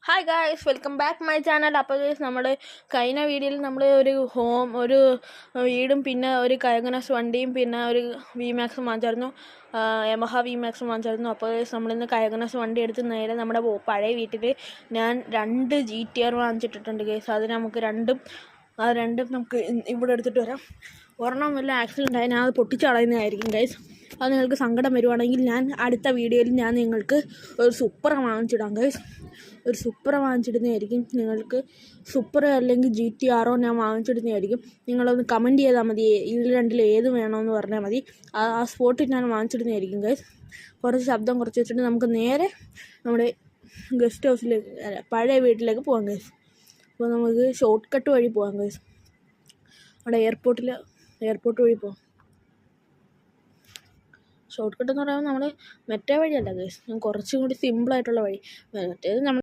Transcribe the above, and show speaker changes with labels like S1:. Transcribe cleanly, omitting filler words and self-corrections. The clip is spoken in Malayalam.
S1: Hi guys, welcome back my channel. അപ്പോൾ ഗൈസ്, നമ്മൾ കഴിഞ്ഞ വീഡിയോയിൽ നമ്മൾ ഒരു വീടും പിന്നെ ഒരു കയഗനസ് വണ്ടിയും പിന്നെ ഒരു VMAX വാങ്ങിച്ചായിരുന്നു, യമഹ VMAX വാങ്ങിച്ചായിരുന്നു. അപ്പോൾ ഗൈസ്, നമ്മളിന്ന് കയഗനസ് വണ്ടി എടുത്ത് നേരെ നമ്മുടെ പഴയ വീട്ടിൽ ഞാൻ 2 GTR വാങ്ങിച്ചിട്ടിട്ടുണ്ട് ഗൈസ്. അത് രണ്ടും നമുക്ക് ഇവിടെ എടുത്തിട്ട് വരാം. ഒരെണ്ണം വല്ല ആക്സിഡൻ്റ് ആയി ഞാൻ അത് പൊട്ടിച്ചളയുന്നതായിരിക്കും ഗൈസ്. അത് നിങ്ങൾക്ക് സങ്കടം വരുവാണെങ്കിൽ ഞാൻ അടുത്ത വീഡിയോയിൽ ഞാൻ നിങ്ങൾക്ക് ഒരു സൂപ്പർ വാങ്ങിച്ചിടാം ഗൈസ്. ഒരു സൂപ്പർ വാങ്ങിച്ചിടുന്നതായിരിക്കും. നിങ്ങൾക്ക് സൂപ്പർ അല്ലെങ്കിൽ GTR ഞാൻ വാങ്ങിച്ചിടുന്നതായിരിക്കും. നിങ്ങളൊന്ന് കമൻറ്റ് ചെയ്താൽ മതി, ഇതിൽ രണ്ടിൽ ഏത് വേണമെന്ന് പറഞ്ഞാൽ മതി. ആ സ്പോട്ടിൽ ഞാൻ വാങ്ങിച്ചിടുന്നതായിരിക്കും ഗൈസ്. കുറച്ച് ശബ്ദം കുറച്ച് വെച്ചിട്ട് നമുക്ക് നേരെ നമ്മുടെ ഗസ്റ്റ് ഹൗസിലേക്ക്, പഴയ വീട്ടിലേക്ക് പോകാം ഗൈസ്. അപ്പോൾ നമുക്ക് ഷോർട്ട് കട്ട് വഴി പോകാം ഗൈസ്. അവിടെ എയർപോർട്ട് വഴി പോകാം. ഷോർട്ട് കട്ട് എന്ന് പറയുമ്പോൾ നമ്മൾ മറ്റേ വഴിയല്ല ഗൈസ്, കുറച്ചും കൂടി സിമ്പിളായിട്ടുള്ള വഴി. മറ്റേത് നമ്മൾ